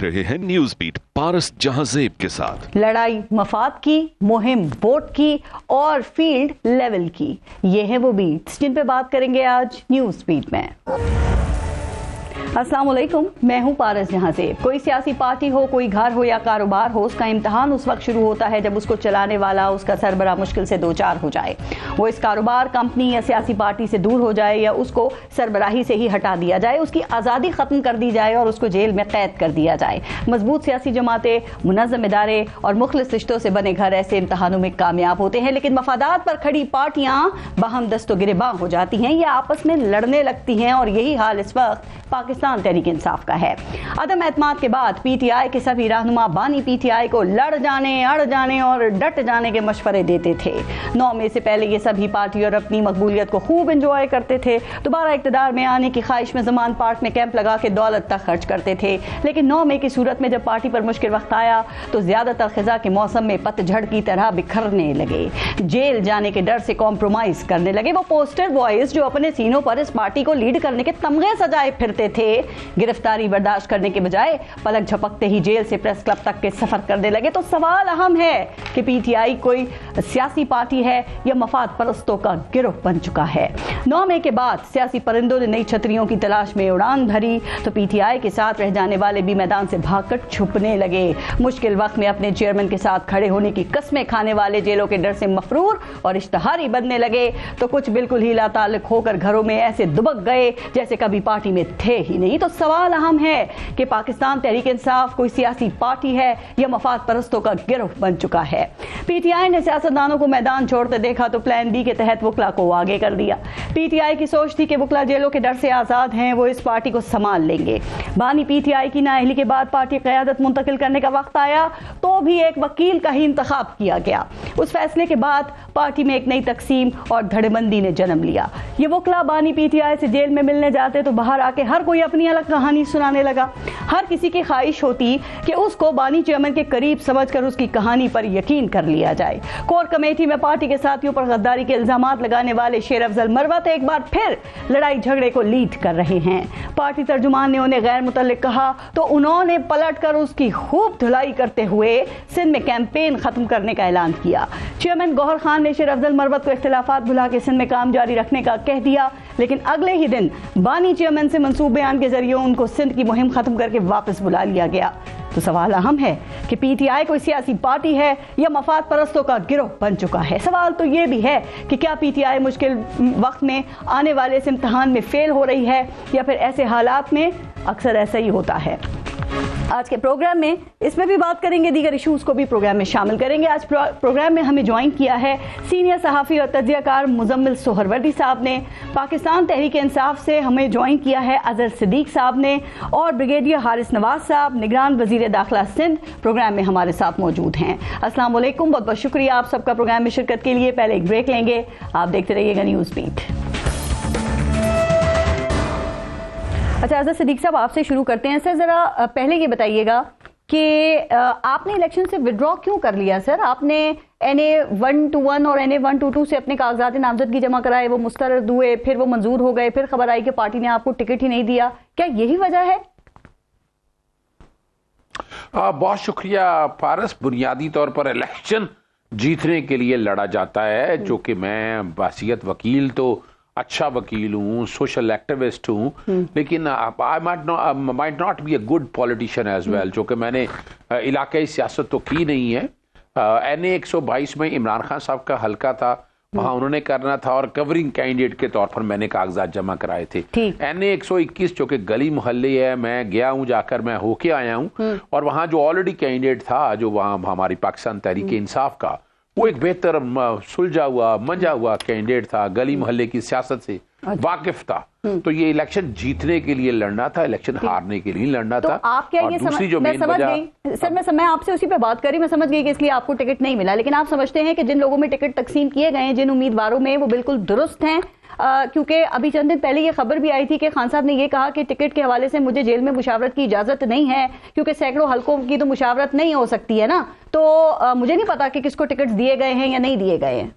रहे हैं news beat पारस जहांजेब के साथ। लड़ाई मफाद की, मुहिम वोट की और फील्ड लेवल की, ये है वो बीट्स जिन पे बात करेंगे आज न्यूज बीट में। अस्सलाम वालेकुम, मैं हूं पारस जहांजेब। कोई सियासी पार्टी हो, कोई घर हो या कारोबार हो, उसका इम्तिहान उस वक्त शुरू होता है जब उसको चलाने वाला, उसका सरबराह मुश्किल से दो चार हो जाए। वो इस कारोबार, कंपनी या सियासी पार्टी से दूर हो जाए या उसको सरबराही से ही हटा दिया जाए, उसकी आज़ादी ख़त्म कर दी जाए और उसको जेल में कैद कर दिया जाए। मजबूत सियासी जमातें, मुनज़्ज़म इदारे और मुख्तलिफ रिश्तों से बने घर ऐसे इम्तिहानों में कामयाब होते हैं, लेकिन मफादात पर खड़ी पार्टियां बाहम दस्तो गिरेबां हो जाती हैं या आपस में लड़ने लगती हैं, और यही हाल इस वक्त पाकिस्तान तहरीक इंसाफ का है। अदम एतमाद के बाद पीटीआई के सभी रहनुमा बानी पीटीआई को लड़ जाने, अड़ जाने और डट जाने के मशवरे देते थे। 9 मई से पहले ये सभी पार्टी और अपनी मकबूलियत को खूब एंजॉय करते थे। दोबारा इक़्तिदार में आने की ख्वाहिश में ज़मान पार्क में कैंप लगा के दौलत तक खर्च करते थे। लेकिन 9 मई की सूरत में जब पार्टी पर मुश्किल वक्त आया तो ज्यादातर खिजा के मौसम में पतझड़ की तरह बिखरने लगे। जेल जाने के डर से कॉम्प्रोमाइज करने लगे। वो पोस्टर बॉयज जो अपने सीनों पर इस पार्टी को लीड करने के तमगे सजाए फिरते थे, गिरफ्तारी बर्दाश्त करने के बजाय पलक झपकते ही जेल से प्रेस क्लब तक के सफर करने लगे। तो सवाल अहम है कि पीटीआई कोई सियासी पार्टी है या मफाद परस्तों का गिरोह बन चुका है। 9 मई के बाद सियासी परिंदों ने नई छतरियों की तलाश में उड़ान भरी तो पीटीआई के साथ रह जाने वाले भी मैदान से भागकर छुपने लगे। मुश्किल वक्त में अपने चेयरमैन के साथ खड़े होने की कस्में खाने वाले जेलों के डर से मफरूर और इश्तहारी बनने लगे, तो कुछ बिल्कुल ही लाताल्लुक होकर घरों में ऐसे दुबक गए जैसे कभी पार्टी में थे ही नहीं। तो सवाल अहम है कि पाकिस्तान तहरीक इंसाफ कोई सियासी पार्टी है या मफाद परस्तों का गिरोह बन चुका है। पीटीआई ने सियासतदानों को मैदान छोड़ते देखा तो प्लान बी के तहत वकला को आगे कर दिया। पीटीआई की सोच थी कि वकला जेलों के डर से आजाद हैं, वो इस पार्टी को संभाल लेंगे। बानी पीटीआई की नाअहली के बाद पार्टी क़यादत मुंतकिल करने का वक्त आया तो भी एक वकील का ही इंतखाब किया गया। उस फैसले के बाद पार्टी में एक नई तकसीम और धड़ेबंदी ने जन्म लिया। ये वकला बानी पीटीआई से जेल में मिलने जाते तो बाहर आके हर कोई अपनी अलग कहानी सुनाने लगा। हर किसी की ख्वाहिश होती कि उसको बानी चेयरमैन के करीब समझकर उसकी कहानी पर यकीन कर लिया जाए। कोर कमेटी में पार्टी के साथियों पर गद्दारी के इल्जामात लगाने वाले शेर अफजल मरवत एक बार फिर लड़ाई झगड़े को लीड कर रहे हैं। पार्टी तर्जुमान ने उन्हें गैर मुतल्लिक कहा तो उन्होंने पलटकर उसकी खूब धुलाई करते हुए सिंध में कैंपेन खत्म करने का ऐलान किया। चेयरमैन गौहर खान ने शेर अफजल मरवत को इख्तिलाफात भुला के सिंध में काम जारी रखने का कह दिया, लेकिन अगले ही दिन बानी चेयरमैन से मंसूब बयान के जरिए उनको सिंध की मुहिम खत्म करके वापस बुला लिया गया। तो सवाल अहम है कि पीटीआई कोई सियासी पार्टी है या मफाद परस्तों का गिरोह बन चुका है। सवाल तो ये भी है कि क्या पीटीआई मुश्किल वक्त में आने वाले इस इम्तिहान में फेल हो रही है या फिर ऐसे हालात में अक्सर ऐसा ही होता है। आज के प्रोग्राम में इसमें भी बात करेंगे, दीगर इशूज़ को भी प्रोग्राम में शामिल करेंगे। आज प्रोग्राम में हमें ज्वाइन किया है सीनियर सहाफ़ी और तज्ज़ियाकार मुज़म्मिल सोहरवर्दी साहब ने। पाकिस्तान तहरीक इंसाफ से हमें ज्वाइन किया है अज़हर सिद्दीक साहब ने और ब्रिगेडियर हारिस नवाज साहब, निगरान वज़ीर दाखिला सिंध, प्रोग्राम में हमारे साथ मौजूद हैं। अस्सलाम वालेकुम, बहुत बहुत शुक्रिया आप सबका प्रोग्राम में शिरकत के लिए। पहले एक ब्रेक लेंगे, आप देखते रहिएगा न्यूज़ बीट। अच्छा अज़हर सिद्दीक साहब, आपसे शुरू करते हैं। सर ज़रा पहले ये बताइएगा कि आपने इलेक्शन से विड्रॉ क्यों कर लिया? सर आपने NA 121 और NA 122 से अपने कागजात नामजदगी जमा कराए, वो मुस्तरद हुए, फिर वो मंजूर हो गए, फिर खबर आई कि पार्टी ने आपको टिकट ही नहीं दिया। क्या यही वजह है? बहुत शुक्रिया पारस। बुनियादी तौर पर इलेक्शन जीतने के लिए लड़ा जाता है, जो कि मैं बासियत वकील तो अच्छा वकील हूँ, सोशल एक्टिविस्ट हूँ, लेकिन I might not be a good politician as well, जो कि मैंने इलाकाई सियासत तो की नहीं है। NA 122 में इमरान खान साहब का हल्का था, वहाँ उन्होंने करना था और कवरिंग कैंडिडेट के तौर पर मैंने कागजात जमा कराए थे। NA 121 जो कि गली मोहल्ले है, मैं गया हूँ, जाकर मैं होके आया हूँ, और वहाँ जो ऑलरेडी कैंडिडेट था, जो वहाँ हमारी पाकिस्तान तहरीक इंसाफ का, वो एक बेहतर सुलझा हुआ मंजा हुआ कैंडिडेट था, गली मोहल्ले की सियासत से वाकिफ था। तो ये इलेक्शन जीतने के लिए लड़ना था, इलेक्शन हारने के लिए लड़ना था। आप क्या ये दूसरी जो मैं समझ गई सर, मैं आपसे उसी पे बात करी, मैं समझ गई कि इसलिए आपको टिकट नहीं मिला, लेकिन आप समझते हैं कि जिन लोगों में टिकट तकसीम किए गए हैं, जिन उम्मीदवारों में, वो बिल्कुल दुरुस्त हैं? क्योंकि अभी चंद दिन पहले ये खबर भी आई थी कि खान साहब ने ये कहा कि टिकट के हवाले से मुझे जेल में मुशावरत की इजाजत नहीं है, क्योंकि सैकड़ों हलकों की तो मुशावरत नहीं हो सकती है ना, तो मुझे नहीं पता कि किसको टिकट दिए गए हैं या नहीं दिए गए हैं।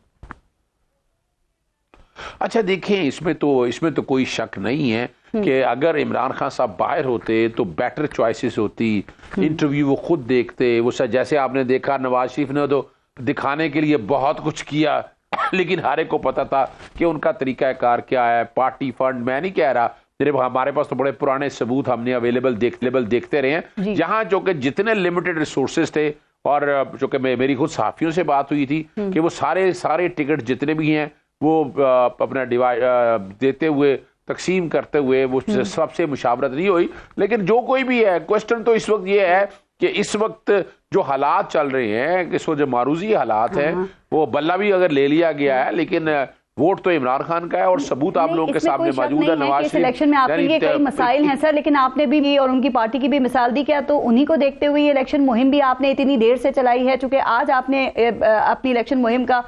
अच्छा देखें, इसमें तो कोई शक नहीं है कि अगर इमरान खान साहब बाहर होते तो बेटर चॉइसेस होती, इंटरव्यू वो खुद देखते। वो जैसे आपने देखा नवाज शरीफ ने तो दिखाने के लिए बहुत कुछ किया, लेकिन हर एक को पता था कि उनका तरीकाकार क्या है। पार्टी फंड, मैं नहीं कह रहा, हमारे पास तो बड़े पुराने सबूत हमने अवेलेबल देखते रहे हैं, जहां जो कि जितने लिमिटेड रिसोर्सेज थे, और जो कि मेरी खुद सहाफियों से बात हुई थी कि वो सारे टिकट जितने भी हैं वो अपना डिवाइड देते हुए, तकसीम करते हुए, वो सबसे मुशावरत नहीं हुई। लेकिन जो कोई भी है, क्वेश्चन तो इस वक्त ये है कि इस वक्त जो हालात चल रहे हैं, कि जो मारूजी हालात हैं, वो बल्ला भी अगर ले लिया गया है, लेकिन वोट तो इमरान खान का है और सबूत आप लोगों के सामने मौजूद है। नवाज शरीफ इलेक्शन में आपके लिए कई मसाइल हैं सर, लेकिन आपने भी और उनकी पार्टी की भी मिसाल दी, क्या तो उन्हीं को देखते हुए इलेक्शन मुहिम भी आपने इतनी देर से चलाई है? चूंकि आज आपने अपनी इलेक्शन मुहिम का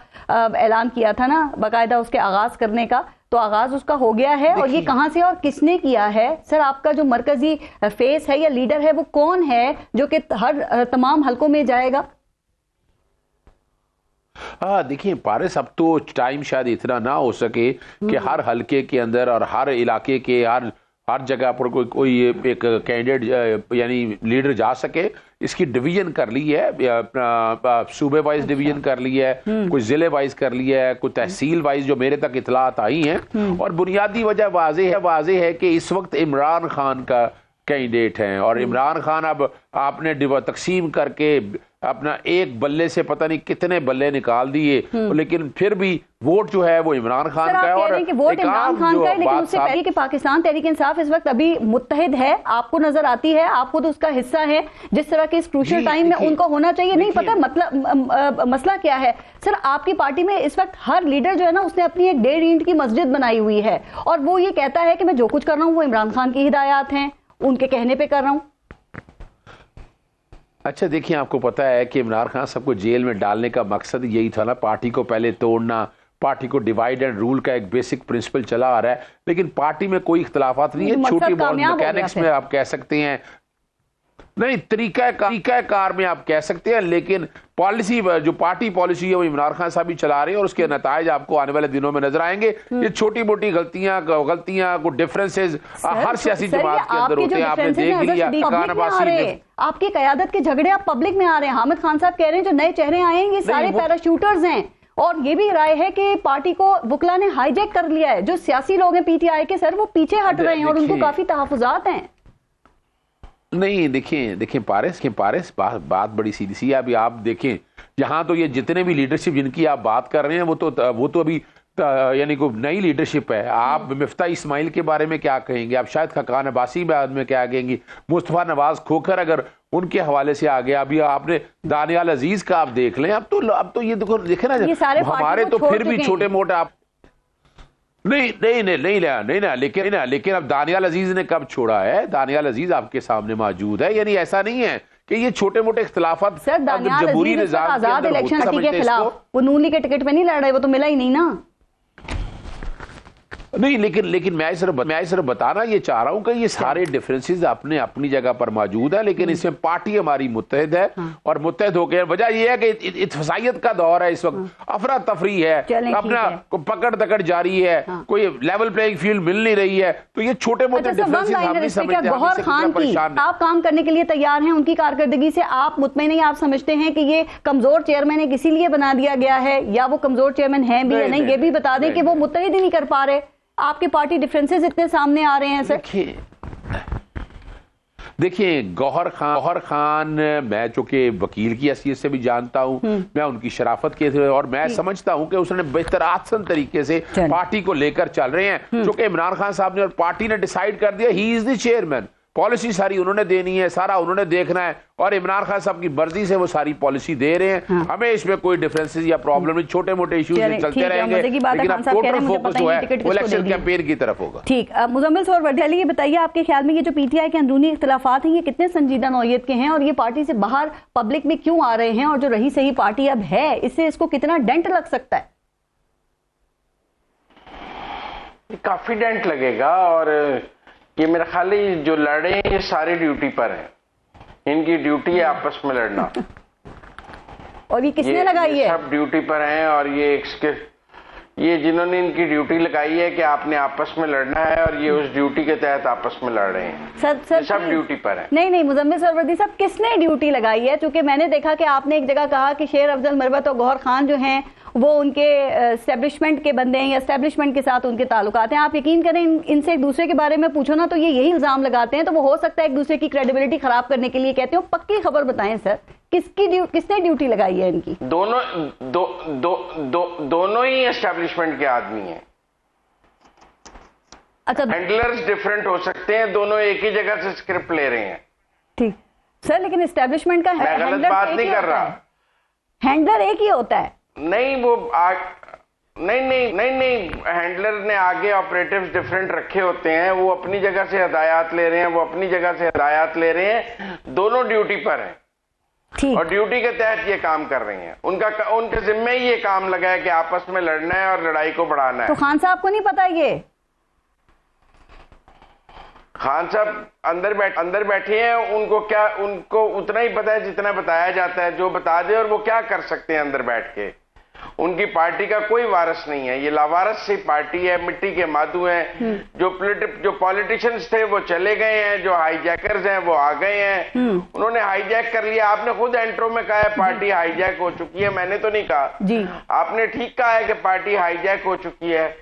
ऐलान किया था ना, बाकायदा उसके आगाज करने का, तो आगाज उसका हो गया है। और ये कहां से और किसने किया है सर? आपका जो मरकजी फेस है या लीडर है वो कौन है जो कि हर तमाम हलकों में जाएगा? हाँ देखिए पारिस, अब तो टाइम शायद इतना ना हो सके कि हर हलके के अंदर और हर इलाके के हर जगह पर कोई एक कैंडिडेट यानी लीडर जा सके। इसकी डिवीजन कर ली है, सूबे वाइज डिवीजन कर ली है, कोई जिले वाइज कर लिया है, कोई तहसील वाइज, जो मेरे तक इतलात आई हैं। और बुनियादी वजह वाज़ेह है कि इस वक्त इमरान खान का कैंडिडेट हैं, और इमरान खान अब आपने तकसीम करके अपना एक बल्ले से पता नहीं कितने बल्ले निकाल दिए, लेकिन फिर भी वोट जो है वो इमरान खान का है। और वोट इमरान खान का है, लेकिन उससे पहले कि पाकिस्तान तहरीक इंसाफ इस वक्त अभी मुत्तहिद है, आपको नजर आती है, आप खुद उसका हिस्सा है। जिस तरह के इस क्रूशियल टाइम में उनको होना चाहिए, नहीं पता मतलब मसला क्या है सर? आपकी पार्टी में इस वक्त हर लीडर जो है ना, उसने अपनी एक 1.5 ईंट की मस्जिद बनाई हुई है, और वो ये कहता है कि मैं जो कुछ कर रहा हूँ वो इमरान खान की हिदायत हैं, उनके कहने पे कर रहा हूं। अच्छा देखिए, आपको पता है कि इमरान खान सबको जेल में डालने का मकसद यही था ना, पार्टी को पहले तोड़ना, पार्टी को डिवाइड एंड रूल का एक बेसिक प्रिंसिपल चला आ रहा है। लेकिन पार्टी में कोई इख्तलाफात नहीं है, छोटी बहुत मैकेनिक्स में आप कह सकते हैं, नहीं तरीकाकार में आप कह सकते हैं, लेकिन पॉलिसी, जो पार्टी पॉलिसी है वो इमरान खान साहब ही चला रहे हैं, और उसके नतायज आपको आने वाले दिनों में नजर आएंगे। ये छोटी मोटी गलतियां को डिफरेंसेज हर सियासी जमात के अंदर होते हैं, आपने देख लिया। आपकी कयादत के झगड़े आप पब्लिक में आ रहे हैं। हामिद खान साहब कह रहे हैं जो नए चेहरे आएंगे सारे पैराशूटर्स हैं, और ये भी राय है कि पार्टी को वुकला ने हाईजैक कर लिया है। जो सियासी लोग हैं पीटीआई के सर, वो पीछे हट रहे हैं और उनको काफी तहफुजात हैं। नहीं देखिए पारिस, बात बड़ी सीधी सी है। अभी आप देखें, यहाँ तो ये जितने भी लीडरशिप जिनकी आप बात कर रहे हैं, वो तो अभी यानी कोई नई लीडरशिप है। आप मिफ्ता इस्माइल के बारे में क्या कहेंगे? आप शायद खकान अब्बासी बाद में क्या कहेंगी? मुस्तफा नवाज खोखर अगर उनके हवाले से आ गया, अभी आपने दानियाल अजीज का आप देख लें। अब तो ये देखे ना, हमारे तो फिर भी छोटे मोटे आप नहीं, लेकिन अब दानियाल अजीज ने कब छोड़ा है? दानियाल अजीज आपके सामने मौजूद है। यानी ऐसा नहीं है कि ये छोटे मोटे इख्तिलाफात जमहूरी निज़ाम के अंदर इलेक्शन के खिलाफ वो नून लीग के टिकट पे नहीं लड़ रहे, वो तो मिला ही नहीं ना। नहीं, लेकिन मैं सिर्फ बताना ये चाह रहा हूं कि ये सारे डिफरेंसेस अपनी जगह पर मौजूद है, लेकिन इसमें पार्टी हमारी मुत्तहिद है। और मुत्तहिद होकर वजह यह है कि इत्फसाइयत का दौर है इस वक्त, अफरा तफरी है, अपना पकड़ दकड़ जारी है, कोई लेवल प्लेइंग फील्ड मिल नहीं रही है। तो ये छोटे मोटे डिफरेंसेस गौहर खान की आप काम करने के लिए तैयार हैं, उनकी कारकर्दगी से आप मुतमईन नहीं? आप समझते हैं कि ये कमजोर चेयरमैन है, इसीलिए बना दिया गया है, या वो कमजोर चेयरमैन है भी या नहीं? ये भी बता दें कि वो मुत्तहिद ही नहीं कर पा रहे। आपकी पार्टी डिफरेंसेस इतने सामने आ रहे हैं सर। देखिए गौहर खान मैं चूंकि वकील की हैसियत से भी जानता हूं, मैं उनकी शराफत के थे, और मैं समझता हूं कि उसने बेहतर आसन तरीके से पार्टी को लेकर चल रहे हैं। चूंकि इमरान खान साहब ने और पार्टी ने डिसाइड कर दिया he is the chairman, policy सारी उन्होंने देनी है, सारा उन्होंने देखना है, और इमरान खान साहब की मर्जी से वो सारी पॉलिसी दे रहे हैं। हमें इसमें कोई डिफरेंसेस या प्रॉब्लम नहीं, छोटे मोटे इश्यूज चलते रहेंगे, लेकिन अब टोटल फोकस जो है वो इलेक्शन कैंपेन की तरफ होगा। ठीक, मुजम्मिल सर वर्दियाली, ये बताइए आपके ख्याल में ये जो पीटीआई के अंदरूनी इख्तिलाफात हैं, ये कितने संजीदा नौयत के हैं, और ये पार्टी से बाहर पब्लिक में क्यों आ रहे हैं, और जो रही सही पार्टी अब है, इससे इसको कितना डेंट लग सकता है? काफी डेंट लगेगा, और ये मेरा ख्याल है जो लड़े हैं ये सारे ड्यूटी पर हैं, इनकी ड्यूटी है आपस में लड़ना। और ये किसने लगाई है? सब ड्यूटी पर हैं, और ये ये जिन्होंने इनकी ड्यूटी लगाई है कि आपने आपस में लड़ना है, और ये उस ड्यूटी के तहत आपस में लड़ रहे हैं। सर सब ड्यूटी पर है। नहीं, मुजम्मिल सरवरदी साहब, किसने ड्यूटी लगाई है? क्योंकि मैंने देखा कि आपने एक जगह कहा कि शेर अफजल मरवत और गौहर खान जो हैं वो उनके एस्टेब्लिशमेंट के बंदे हैं या एस्टेब्लिशमेंट के साथ उनके ताल्लुकात हैं। आप यकीन करें, इनसे एक दूसरे के बारे में पूछो ना तो ये यही इल्जाम लगाते हैं, तो वो हो सकता है एक दूसरे की क्रेडिबिलिटी खराब करने के लिए कहते हो। पक्की खबर बताएं सर, किसने ड्यूटी लगाई है इनकी? दोनों ही एस्टेब्लिशमेंट के आदमी हैं। अच्छा, हैंडलर्स डिफरेंट हो सकते हैं, दोनों एक ही जगह से स्क्रिप्ट ले रहे हैं। ठीक सर, लेकिन एस्टेब्लिशमेंट का मैं गलत बात नहीं कर रहा। हैंडलर एक ही होता है। नहीं, नहीं, हैंडलर ने आगे ऑपरेटिव्स डिफरेंट रखे होते हैं, वो अपनी जगह से हदायत ले रहे हैं, वो अपनी जगह से हदायत ले रहे हैं, दोनों ड्यूटी पर हैं और ड्यूटी के तहत ये काम कर रहे हैं। उनके जिम्मे ही ये काम लगा है कि आपस में लड़ना है और लड़ाई को बढ़ाना है। तो खान साहब को नहीं पता ये? खान साहब अंदर बैठे हैं, उनको उतना ही पता है जितना बताया जाता है, जो बता दे, और वो क्या कर सकते हैं अंदर बैठ के। उनकी पार्टी का कोई वारिस नहीं है, ये लावारिस सी पार्टी है, मिट्टी के मादू हैं। जो पॉलिटिशियंस थे वो चले गए हैं, जो हाईजैकर्स हैं वो आ गए हैं, उन्होंने हाईजैक कर लिया। आपने खुद इंट्रो में कहा है पार्टी हाईजैक हो चुकी है, मैंने तो नहीं कहा जी। आपने ठीक कहा है कि पार्टी हाईजैक हो चुकी है,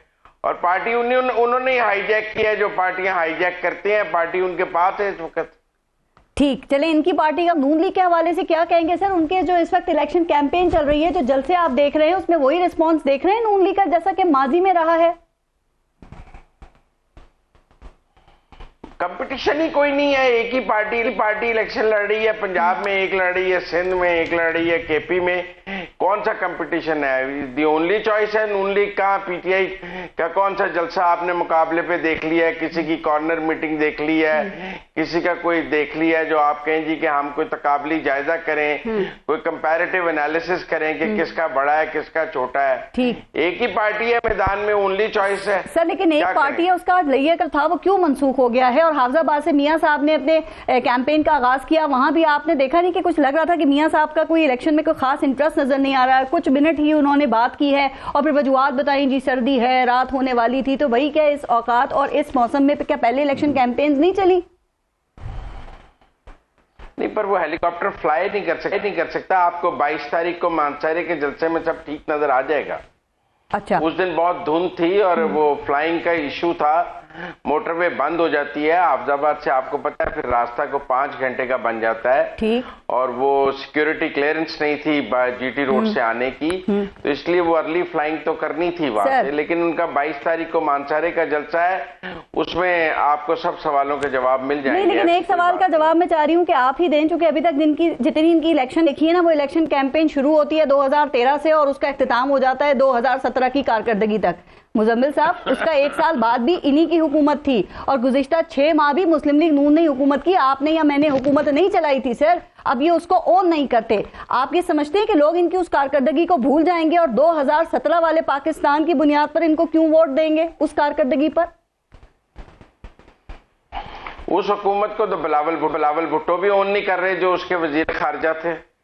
और पार्टी उन्होंने ही हाईजैक किया है। जो पार्टियां हाईजैक करती हैं, पार्टी उनके पास है इस वक्त। ठीक, चले इनकी पार्टी का नून लीग के हवाले से क्या कहेंगे सर? उनके जो इस वक्त इलेक्शन कैंपेन चल रही है, जो जलसे आप देख रहे हैं, उसमें वही रिस्पांस देख रहे हैं नून लीग का जैसा कि माजी में रहा है? कंपटीशन ही कोई नहीं है, एक ही पार्टी इलेक्शन लड़ रही है। पंजाब में एक लड़ रही है, सिंध में एक लड़ रही है, केपी में कौन सा कंपटीशन है? दी ओनली चॉइस है नून लीग का। पीटीआई का कौन सा जलसा आपने मुकाबले पे देख लिया है? किसी की कॉर्नर मीटिंग देख ली है, किसी का कोई देख लिया है जो आप कहें जी कि हम कोई तकाबली जायजा करें, कोई कंपैरेटिव एनालिसिस करें कि किसका बड़ा है किसका छोटा है? ठीक, एक ही पार्टी है मैदान में, ओनली चॉइस है सर। लेकिन एक पार्टी है, उसका लइया का था, वो क्यों मनसूख हो गया है? और हाफिजाबाद से मियां साहब ने अपने कैंपेन का आगाज किया, वहां भी आपने देखा नहीं कि कुछ लग रहा था कि मियां साहब का कोई इलेक्शन में कोई खास इंटरेस्ट नजर नहीं आ रहा है। कुछ मिनट ही उन्होंने बात की है और फिर वजूहात बताई, जी सर्दी है, रात होने वाली थी। तो वही क्या इस औकात और इस मौसम में क्या पहले इलेक्शन कैंपेन नहीं चली? नहीं, पर वो हेलीकॉप्टर फ्लाई नहीं कर सकता। आपको 22 तारीख को मानसारे के जलसे में सब ठीक नजर आ जाएगा। अच्छा, उस दिन बहुत धुंध थी और वो फ्लाइंग का इशू था, मोटरवे बंद हो जाती है हाफिजाबाद से, आपको पता है, फिर रास्ता को 5 घंटे का बन जाता है। ठीक, और वो सिक्योरिटी क्लियरेंस नहीं थी जीटी रोड से आने की, तो इसलिए वो अर्ली फ्लाइंग तो करनी थी वहां से। लेकिन उनका 22 तारीख को मानसारे का जलसा है, उसमें आपको सब सवालों के जवाब मिल जाएंगे। नहीं, लेकिन एक सवाल का जवाब मैं चाह रही हूँ कि आप ही दें, चूंकि अभी तक जितनी इनकी इलेक्शन देखी है ना, वो इलेक्शन कैंपेन शुरू होती है 2013 से और उसका इख्तिताम हो जाता है 2017 की कारकर्दगी तक। मुजम्मिल साहब, उसका 1 साल बाद भी इन्हीं की हुकूमत थी और गुज़िश्ता 6 माह भी मुस्लिम लीग नून ने हुकूमत की, आपने या मैंने हुकूमत नहीं चलाई थी सर। अब ये उसको ओन नहीं करते। आप ये समझते हैं कि लोग इनकी उस कारकर्दगी को भूल जाएंगे और 2017 वाले पाकिस्तान की बुनियाद पर इनको क्यों वोट देंगे उस कारकर्दगी पर? उस हुकूमत को तो बिलावल भुट्टो भी ओन नहीं कर रहे, जो उसके वजीर खारजा थे।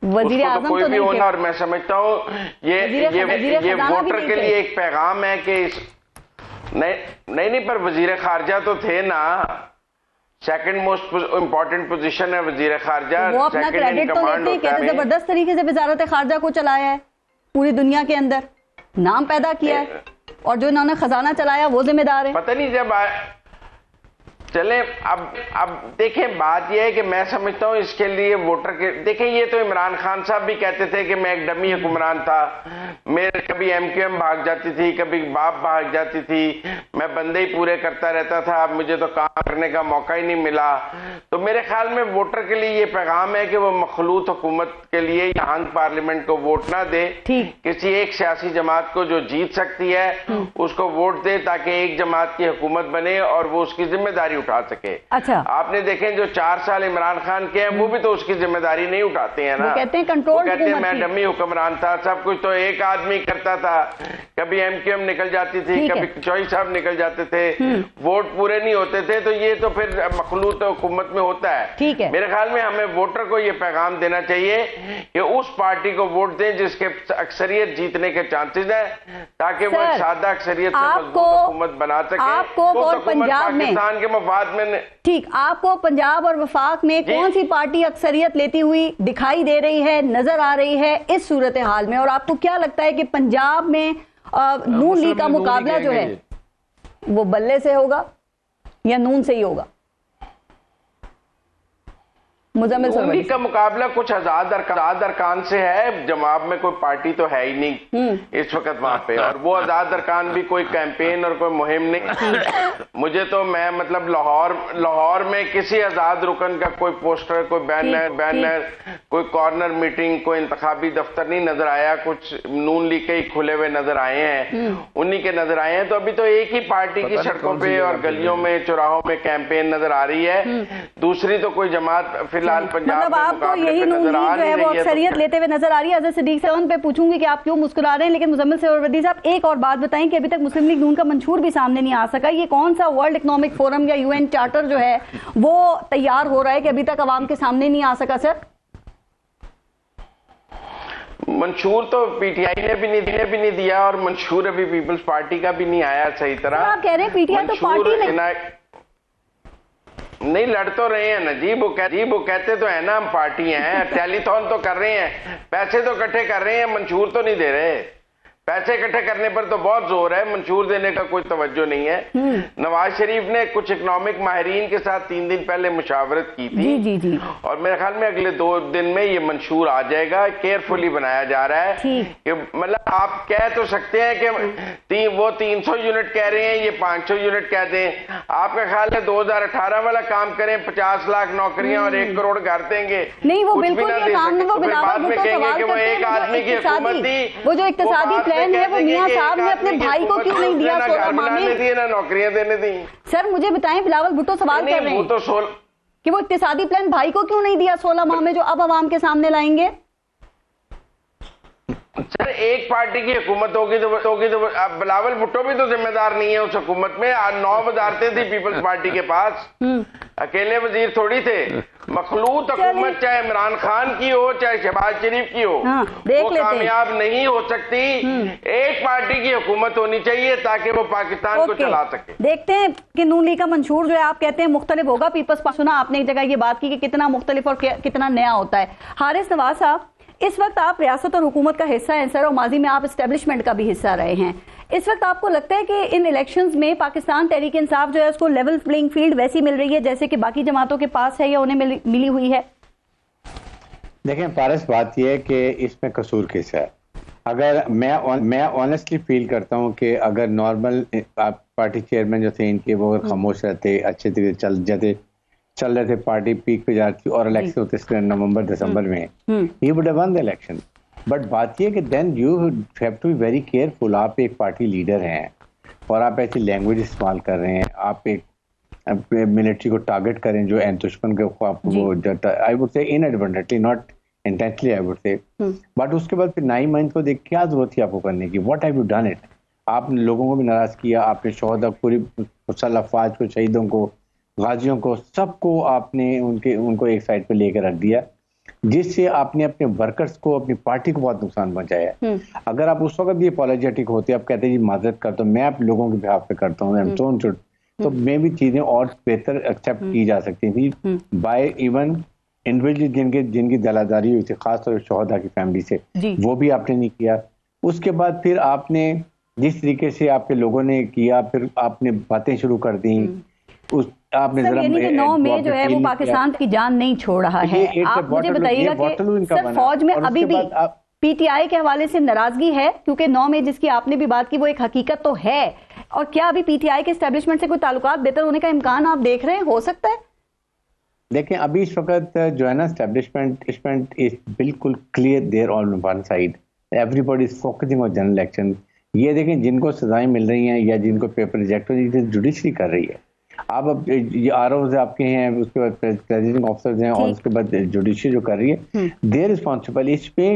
वजीर आज़म कोई तो भी होना, और मैं समझता हूँ ये वोटर के लिए एक पैगाम है कि नहीं, पर वजीर खारजा तो थे ना, सेकंड मोस्ट इंपॉर्टेंट पोजीशन है वजीर खारजा। वो अपना क्रेडिट तो लेते हैं, कहते जबरदस्त तरीके से वजारत खारजा को चलाया है, पूरी दुनिया के अंदर नाम पैदा किया है, और जो इन्होंने खजाना चलाया वो जिम्मेदार है। पता नहीं जब चले अब देखें, बात यह है कि मैं समझता हूं इसके लिए वोटर के, देखें ये तो इमरान खान साहब भी कहते थे कि मैं एक डमी हुक्मरान था, मेरे कभी एमक्यूएम भाग जाती थी, कभी बाप भाग जाती थी, मैं बंदे ही पूरे करता रहता था, अब मुझे तो काम करने का मौका ही नहीं मिला। तो मेरे ख्याल में वोटर के लिए ये पैगाम है कि वो मखलूत हुकूमत के लिए या हंग पार्लियामेंट को वोट ना दे, किसी एक सियासी जमात को जो जीत सकती है उसको वोट दे, ताकि एक जमात की हुकूमत बने और वो उसकी जिम्मेदारी उठा सके। अच्छा, आपने देखें जो 4 साल इमरान खान के हैं वो भी तो उसकी जिम्मेदारी नहीं उठाते हैं ना। वो कहते हैं कंट्रोल, कहते हैं मैं डमी हुक्मरान था, सब कुछ तो एक आदमी करता था। कभी MQM निकल जाती थी, कभी चौई साहब निकल जाते थे, वोट पूरे नहीं होते थे, तो ये तो फिर मखलूत हुकूमत में होता है। ठीक है, मेरे ख्याल में हमें वोटर को ये पैगाम देना चाहिए कि उस पार्टी को वोट दें जिसके अक्सरियत जीतने के चांसेस है, ताकि वो एक सादा अक्सरियत से मजबूत हुकूमत बना सके। आपको और पंजाब में पाकिस्तान के मफाद में ठीक, आपको पंजाब और वफाक में कौन सी पार्टी अक्सरियत लेती हुई दिखाई दे रही है, नजर आ रही है इस सूरत हाल में? और आपको क्या लगता है कि पंजाब में नून लीग का मुकाबला जो है वो बल्ले से होगा या नून से ही होगा? मुजम्मिल लीग का मुकाबला कुछ आजाद अरकान से है, जमात में कोई पार्टी तो है ही नहीं इस वक्त वहां पे, और वो आजाद अरकान भी कोई कैंपेन और कोई मुहिम नहीं। मुझे तो मैं मतलब लाहौर में किसी आजाद रुकन का कोई पोस्टर, कोई बैनर, कोई कॉर्नर मीटिंग, कोई इंतखाबी दफ्तर नहीं नजर आया। कुछ नून लीग के ही खुले हुए नजर आए हैं, उन्हीं के नजर आए हैं। तो अभी तो एक ही पार्टी की सड़कों पे और गलियों में चौराहों में कैंपेन नजर आ रही है, दूसरी तो कोई जमात फिलहाल पंजाब मतलब आपको यही नून लीग जो है वो अक्सरियत लेते हुए नजर आ रही है। अजहर सिद्दीक साहब पे पूछूंगी कि आप क्यों मुस्कुरा रहे हैं, लेकिन मुजम्मिल सरवरदी साहब एक और बात बताएं कि अभी तक मुस्लिम लीग नून का मंशूर भी सामने नहीं आ सका। ये कौन सा वर्ल्ड इकोनॉमिक फोरम या UN चार्टर जो है वो तैयार हो रहा है कि अभी तक अवाम के सामने नहीं आ सका? सर, मंशूर तो PTI ने भी नहीं दिया, और मंशूर अभी पीपल्स पार्टी का भी नहीं आया सही तरह। आप कह रहे हैं PTI तो पार्टी नहीं लड़ तो रहे हैं ना जी, वो कहते तो है ना हम पार्टी हैं, टेलीथॉन तो कर रहे हैं, पैसे तो इकट्ठे कर रहे हैं, मंशूर तो नहीं दे रहे। पैसे इकट्ठे करने पर तो बहुत जोर है, मंशूर देने का कोई तवज्जो नहीं है। नवाज शरीफ ने कुछ इकोनॉमिक माहिरीन के साथ 3 दिन पहले मुशावरत की थी, जी। और मेरे ख्याल में अगले 2 दिन में ये मंशूर आ जाएगा। केयरफुली बनाया जा रहा है कि मतलब आप कह तो सकते हैं कि वो 300 यूनिट कह रहे हैं, ये 500 यूनिट कह दें। आपका ख्याल है 2018 वाला काम करें, 50 लाख नौकरियां और 1 करोड़ घर देंगे? नहीं, वो बिल्कुल बाद में कहेंगे कि वो एक आदमी की हुकूमत थी। वो जो इक्तिसादी प्लान है वो मियां साहब ने अपने भाई को क्यों नहीं दिया? 16 माह में ना नौकरियां देने दी। सर मुझे बताएं, बिलावल भुट्टो सवाल कर रहे हैं कि वो इक्तिसादी प्लान भाई को क्यों नहीं दिया 16 माह में, जो अब अवाम के सामने लाएंगे? सर एक पार्टी की हुकूमत होगी तो अब बिलावल भुट्टो भी तो जिम्मेदार नहीं है उस हुकूमत में। 9 वजारतें थी पीपल्स पार्टी के पास, अकेले वजीर थोड़ी थे। मखलूत हुकूमत चाहे इमरान खान की हो चाहे शहबाज शरीफ की हो, वो कामयाब नहीं हो सकती। एक पार्टी की हुकूमत होनी चाहिए ताकि वो पाकिस्तान को चला सके। देखते हैं कि नून लीग का मंशूर जो है आप कहते हैं मुख्तलिफ होगा। पीपल्स पार्टी, सुना आपने एक जगह ये बात की कि कितना मुख्तलिफ और कितना नया होता है। हारिस नवाज साहब, इस वक्त आप रियासत और हुकूमत का हिस्सा हैं सर, और माजी में आप एस्टेब्लिशमेंट का भी हिस्सा रहे हैं। इस वक्त आपको लगता है कि इन इलेक्शंस में पाकिस्तान तहरीक इंसाफ जो है उसको लेवल प्लेइंग फील्ड वैसी मिल रही है जैसे कि बाकी जमातों के पास है या उन्हें मिली हुई है? देखें पारस, बात यह है कि इसमें कसूर किस है। अगर मैं ऑनेस्टली फील करता हूं कि अगर नॉर्मल पार्टी चेयरमैन जो थे इनके वो खामोश रहते, अच्छे तरीके चल रहे थे, पार्टी पीक पे जाती और इलेक्शन होते नवंबर दिसंबर में, he would have won the election. But बात यह कि then you have to be very careful. आप एक पार्टी लीडर हैं और आप ऐसी लैंग्वेज इस्तेमाल कर रहे हैं, आप एक मिलिट्री को टारगेट करें जो दुश्मन के वो आई वुड से inadvertently, not intentionally I would से। बट उसके बाद फिर 9 मंथ को देख क्या जरूरत थी आपको करने की? What have you done it? आपने लोगों को भी नाराज किया, आपने शोहदा पूरी मुसल्लह अफवाज को, शहीदों को, गाजियों को, सबको आपने उनको एक साइड पे लेकर रख दिया, जिससे आपने अपने वर्कर्स को, अपनी पार्टी को बहुत नुकसान पहुंचाया। अगर आप उस वक्त भी अपॉलोजेटिक होते, आप कहते हैं जी माजरत करता हूं, मैं आप लोगों के बिहाफ पे करता हूँ, तो मे भी चीजें और बेहतर एक्सेप्ट की जा सकती थी बाय इवन इंडिविजुअल जिनकी दलादारी हुई थी, खासतौर पर शोहदा की फैमिली से, वो भी आपने नहीं किया। उसके बाद फिर आपने जिस तरीके से आपके लोगों ने किया, फिर आपने बातें शुरू कर दी। आपने जरा 9 मई जो है वो पाकिस्तान की जान नहीं छोड़ रहा है। आप मुझे बताइएगा कि सर फौज में अभी भी PTI के हवाले से नाराजगी है, क्योंकि 9 मई जिसकी आपने भी बात की वो एक हकीकत तो है, और क्या अभी PTI के एस्टेब्लिशमेंट से कोई ताल्लुकात बेहतर होने का इम्कान आप देख रहे हैं? हो सकता है। देखें अभी इस वक्त जो है ना एस्टेब्लिशमेंट इज बिल्कुल clear there on one side, everybody is focusing on general election. ये देखें जिनको सजाएं मिल रही हैं या जिनको पेपर रिजेक्ट हो रही है, जुडिशरी कर रही है। आप अब ये ROs आपके हैं, उसके बाद प्रेसिडेंट ऑफिसर्स हैं, और उसके बाद जुडिशरी जो कर रही है, दे रिस्पॉन्सिबल। इस पे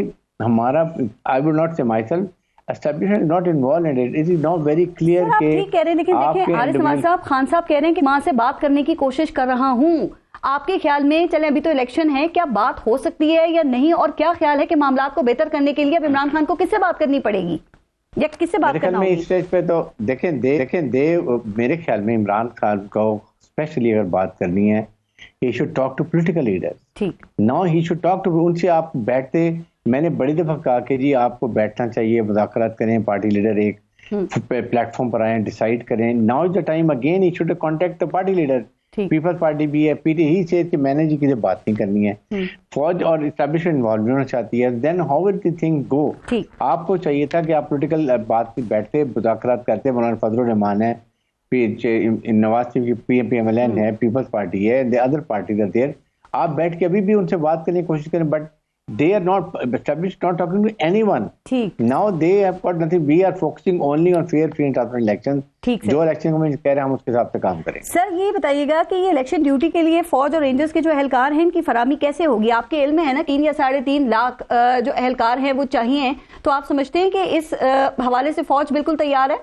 हमारा, आई वुड नॉट से my self, establishment is not involve in it. It is not very clear आप ठीक कह रहे हैं, लेकिन देखिए आरिफ नवाज साहब, खान साहब कह रहे हैं कि मां से बात करने की कोशिश कर रहा हूं। आपके ख्याल में, चले अभी तो इलेक्शन है, क्या बात हो सकती है या नहीं, और क्या ख्याल है कि मामला को बेहतर करने के लिए इमरान खान को किससे बात करनी पड़ेगी या किससे बात करना होगी? इस स्टेज पे तो देखें मेरे ख्याल में इमरान खान को स्पेशली अगर बात करनी है, he should talk to political leaders. ठीक, now he should talk to, उनसे आप बैठते, मैंने बड़ी दफा कहा कि जी आपको बैठना चाहिए, मुज़ाकरात करें, पार्टी लीडर एक प्लेटफॉर्म पर आए, डिसाइड करें। Now is the time again, he should contact the party leader. Peoples party भी है, पीटी ही से कि मैंने जी किसी बात नहीं करनी है, फौज और इस्टेब्लिशमेंट इन्वॉल्व होना चाहती है, then how will the thing go. आपको चाहिए था कि आप पॉलिटिकल बात पे बैठते, मुज़ाकरात करते। मौलाना फजलुर रहमान है, नवाज शरीफ की PMLN है, पीपल्स पार्टी है, the other party are there. आप बैठ के अभी भी उनसे बात करने की कोशिश करें, but they are not established, not talking to anyone. Now they have got nothing. We are focusing only on fair, free and transparent elections. जो इलेक्शन को मैं कह रहे हैं, हम उसके हिसाब से काम करें। सर ये बताइएगा कि ये इलेक्शन ड्यूटी के लिए फौज और रेंजर्स के जो एहलकार हैं, इनकी फरामी कैसे होगी? आपके इल्म में है ना 3 या 3.5 लाख जो एहलकार हैं वो चाहिए, तो आप समझते हैं कि इस हवाले से फौज बिल्कुल तैयार है?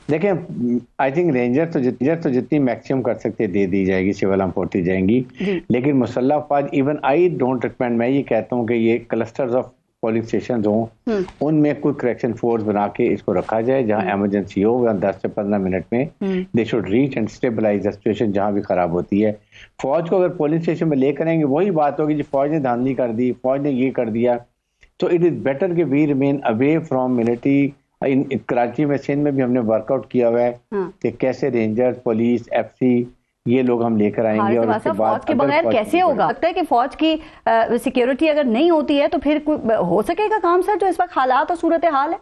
देखें, आई थिंक रेंजर तो जितनी मैक्सिमम कर सकते दे दी जाएगी, सिविल आर्म फोर्स दी जाएंगी, लेकिन मुसल्लह अफवाज, इवन आई डोंट रिकमेंड, मैं ये कहता हूँ कि ये क्लस्टर्स ऑफ पोलिंग स्टेशन हों, उनमें कोई करेक्शन फोर्स बना के इसको रखा जाए, जहाँ इमरजेंसी हो, 10 से 15 मिनट में they should reach and stabilise the situation जहाँ भी खराब होती है। फौज को अगर पोलिंग स्टेशन में ले करेंगे, वही बात होगी जी फौज ने धांधली कर दी, फौज ने ये कर दिया। तो इट इज बेटर कि we remain away from military. Karachi में, सिंध में भी हमने वर्कआउट किया हुआ है कि कैसे रेंजर्स, पुलिस, FC ये लोग हम लेकर आएंगे। और उसके बाद फौज के बगैर कैसे होगा? लगता है कि फौज की सिक्योरिटी अगर नहीं होती है तो फिर हो सकेगा काम सर, जो इस वक्त हालात और सूरत हाल है?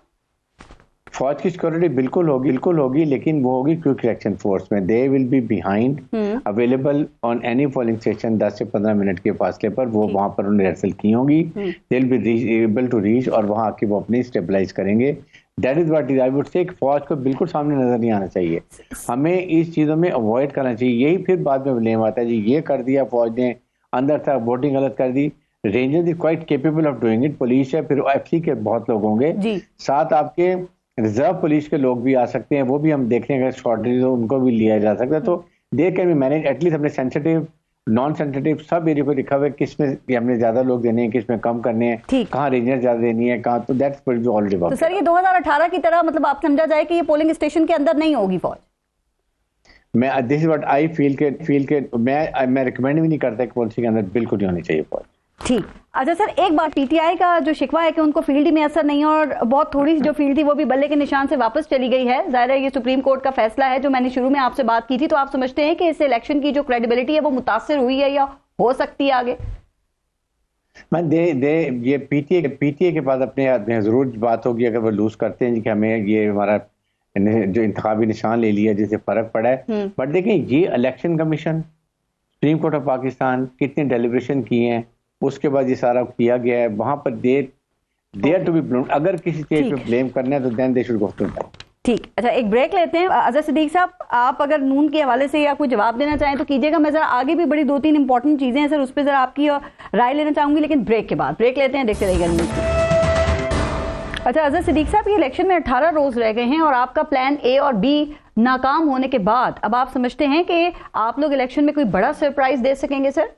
फौज की सिक्योरिटी बिल्कुल होगी, लेकिन वो होगी क्विक रिएक्शन फोर्स में। दे will be behind, available on any polling station, 10 से 15 मिनट के फासले पर वो वहां पर उन्हें रिहर्सल की होगी। They will be able to reach, और वहां आके वो अपनी स्टेबलाइज करेंगे। That is what I would say. फौज को बिल्कुल सामने नजर नहीं आना चाहिए, हमें इस चीजों में अवॉइड करना चाहिए। यही फिर बाद में ब्लेम आता है जी ये कर दिया फौज ने, अंदर था वोटिंग गलत कर दी। Rangers is quite capable of doing it. Police है, फिर FC के बहुत लोग होंगे, साथ आपके रिजर्व पुलिस के लोग भी आ सकते हैं, वो भी हम देख रहे हैं, शॉर्टेज हो उनको भी लिया जा सकता है। तो they can be manage at least. अपने सेंसिटिव, नॉन सेंसिटिव सब एरिया को लिखा हुआ है, किसमें हमने ज्यादा लोग देने हैं, किसमें कम करने हैं, कहाँ रेंजर ज्यादा देनी है, कहाँ, तो दैट्स ऑलरेडी। तो सर ये 2018 की तरह मतलब आप समझा जाए कि ये पोलिंग स्टेशन के अंदर नहीं होगी फौज? मैं this is what I feel के मैं रिकमेंड भी नहीं करता कि पॉलिसी के अंदर बिल्कुल नहीं होनी चाहिए फौज। ठीक। अच्छा सर, एक बात, PTI का जो शिकवा है कि उनको फील्ड में असर नहीं है, और बहुत थोड़ी जो फील्ड थी वो भी बल्ले के निशान से वापस चली गई है। जाहिर है ये सुप्रीम कोर्ट का फैसला है, जो मैंने शुरू में आपसे बात की थी। तो आप समझते हैं कि इस इलेक्शन की जो क्रेडिबिलिटी है वो मुतासिर हुई है या हो सकती है आगे? मैं ये PTA के पास अपने जरूर बात होगी, अगर वो लूज करते हैं कि हमें ये हमारा जो इंतखाबी निशान ले लिया जिससे फर्क पड़ा है। बट देखें, ये election commission, supreme court of Pakistan कितने डेलिब्रेशन किए हैं, उसके बाद ये सारा किया गया है। वहां पर देयर टू बी ब्लेम्ड। अगर किसी चीज पे ब्लेम करना है तो then they should go to that. ठीक। अच्छा, एक ब्रेक लेते हैं। अजहर सिद्दीक साहब, आप अगर नून के हवाले से या कोई जवाब देना चाहें तो कीजिएगा। मैं जरा आगे भी बड़ी 2-3 इंपॉर्टेंट चीजें हैं सर, उस पर जरा आपकी राय लेना चाहूंगी, लेकिन ब्रेक के बाद। ब्रेक लेते हैं, देखते रहिएगा न्यूज़। अच्छा अजहर सिद्दीक साहब, ये इलेक्शन में 18 रोज रह गए हैं और आपका प्लान A और B नाकाम होने के बाद अब आप समझते हैं कि आप लोग इलेक्शन में कोई बड़ा सरप्राइज दे सकेंगे सर?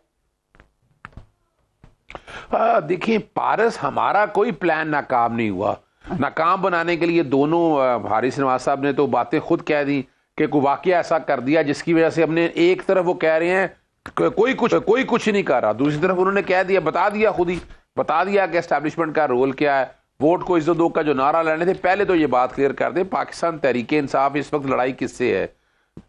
देखिए पारस, हमारा कोई प्लान नाकाम नहीं हुआ। नाकाम बनाने के लिए दोनों हारिस नवाज साहब ने तो बातें खुद कह दी कि कोई वाकया ऐसा कर दिया जिसकी वजह से हमने, एक तरफ वो कह रहे हैं कोई कुछ नहीं कर रहा, दूसरी तरफ उन्होंने कह दिया, खुद ही बता दिया कि एस्टैब्लिशमेंट का रोल क्या है। वोट को इज्जत दो का जो नारा लेने थे, पहले तो ये बात क्लियर कर दे, पाकिस्तान तहरीक इंसाफ इस वक्त लड़ाई किससे है?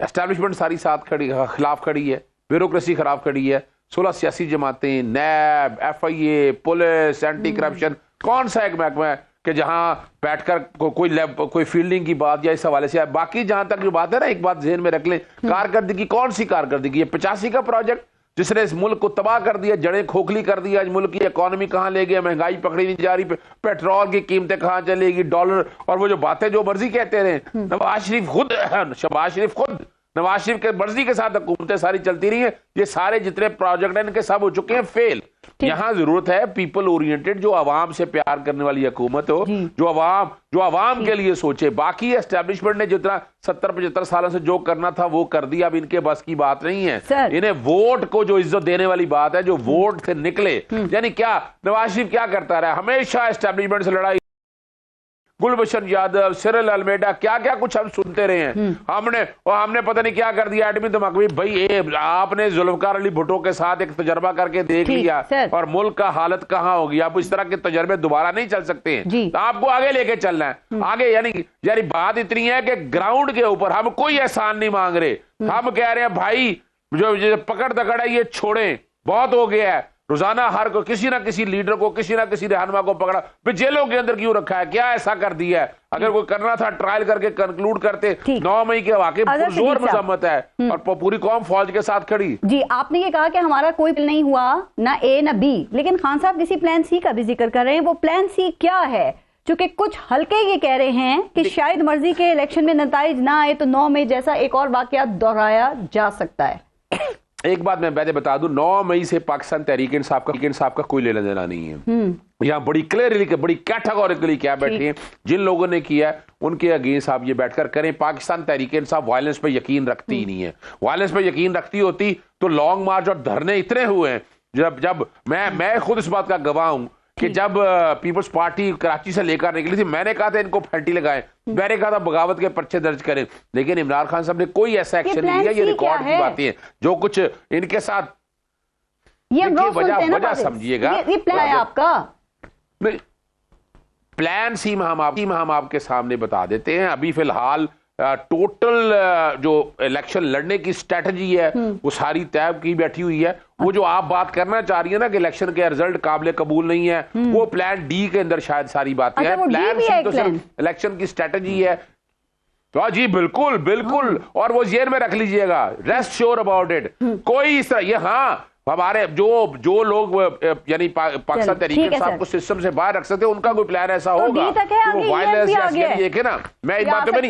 एस्टैब्लिशमेंट सारी साथ खिलाफ खड़ी है, ब्यूरोक्रेसी खराब खड़ी है, 16 सियासी जमातें, नैब, FIA, पुलिस, एंटी करप्शन, कौन सा एक महकमा है कि जहां बैठकर कोई फील्डिंग की बात या इस हवाले से। बाकी जहां तक जो बात है ना, एक बात जहन में रख लें, कारकर्दगी, कौन सी कारकर्दगी? ये 85 का प्रोजेक्ट जिसने इस मुल्क को तबाह कर दिया, जड़ें खोखली कर दिया, आज मुल्क की इकोनॉमी कहां ले गया, महंगाई पकड़ी नहीं जा रही, पेट्रोल की कीमतें कहां चलेगी, डॉलर, और वो जो बातें जो मर्जी कहते रहे। शहबाज शरीफ खुद नवाज शरीफ के मर्जी के साथ हुकूमतें सारी चलती रही हैं, ये सारे जितने प्रोजेक्ट हैं इनके सब हो चुके हैं फेल। यहां जरूरत है पीपल ओरिएंटेड, जो आवाम से प्यार करने वाली हुकूमत हो, जो आवाम के लिए सोचे। बाकी एस्टेब्लिशमेंट ने जितना 70-75 सालों से जो करना था वो कर दिया, अब इनके बस की बात नहीं है। इन्हें वोट को जो इज्जत देने वाली बात है, जो वोट से निकले, यानी क्या नवाज शरीफ क्या करता रहा, हमेशा एस्टेब्लिशमेंट से लड़ाई, गुलभूषण यादव, सिरिल अलमेडा, क्या क्या कुछ हम सुनते रहे हैं। हमने पता नहीं क्या कर दिया एटमी धमाके। भाई आपने जुल्फकार अली भुट्टो के साथ एक तजर्बा करके देख लिया और मुल्क का हालत कहां होगी। अब इस तरह के तजर्बे दोबारा नहीं चल सकते हैं, तो आपको आगे लेके चलना है। आगे यानी बात इतनी है कि ग्राउंड के ऊपर हम कोई एहसान नहीं मांग रहे, हम कह रहे हैं भाई जो पकड़ दकड़ है ये छोड़ें, बहुत हो गया है। रोजाना हर को किसी ना किसी लीडर को, किसी ना किसी रहनुमा को पकड़ा, फिर जेलों के अंदर क्यों रखा है, क्या ऐसा कर दिया है? अगर कोई करना था ट्रायल करके कंक्लूड करते। 9 मई के वाकई जोर मजम्मत है और पूरी कौम फौज के साथ खड़ी। जी, आपने ये कहा कि हमारा कोई नहीं हुआ, ना ए ना बी, लेकिन खान साहब किसी प्लान सी का भी जिक्र कर रहे हैं। वो प्लान सी क्या है? चूंकि कुछ हल्के ये कह रहे हैं कि शायद मर्जी के इलेक्शन में नताइज ना आए तो 9 मई जैसा एक और वाकया दोहराया जा सकता है। एक बात मैं पहले बता दूं, 9 मई से पाकिस्तान तहरीक इंसाफ का कोई लेना देना नहीं है। यहाँ बड़ी क्लियरली, बड़ी कैटेगोरिकली क्या बैठे हैं, जिन लोगों ने किया उनके अगेंस्ट आप ये बैठकर करें। पाकिस्तान तहरीक इंसाफ वायलेंस पे यकीन रखती ही नहीं है। वायलेंस पे यकीन रखती होती तो लॉन्ग मार्च और धरने इतने हुए हैं। जब मैं खुद इस बात का गवाह हूं कि जब पीपल्स पार्टी कराची से लेकर निकली थी, मैंने कहा था इनको फैंटी लगाएं, मैंने कहा था बगावत के पर्चे दर्ज करें, लेकिन इमरान खान साहब ने कोई ऐसा एक्शन नहीं लिया। ये रिकॉर्ड की बातें हैं जो कुछ इनके साथ, ये वजह समझिएगा। ये प्लान है आपका? नहीं, प्लान सी हम आपके सामने बता देते हैं। अभी फिलहाल टोटल जो इलेक्शन लड़ने की स्ट्रेटजी है वो सारी तय की बैठी हुई है। वो जो आप बात करना चाह रही है ना कि इलेक्शन के रिजल्ट काबिल कबूल नहीं है, वो प्लान डी के अंदर शायद सारी बातें हैं। प्लान सी तो सिर्फ इलेक्शन की स्ट्रेटजी है। तो जी बिल्कुल, और वो जेल में रख लीजिएगा, रेस्ट श्योर अबाउट इट। कोई इस तरह, ये हमारे जो लोग यानी पाकिस्तान तहरीक इंसाफ को सिस्टम से बाहर रख सकते हैं, उनका कोई प्लान ऐसा होगा वो वायलेंस देखे ना। मैं एक बात तो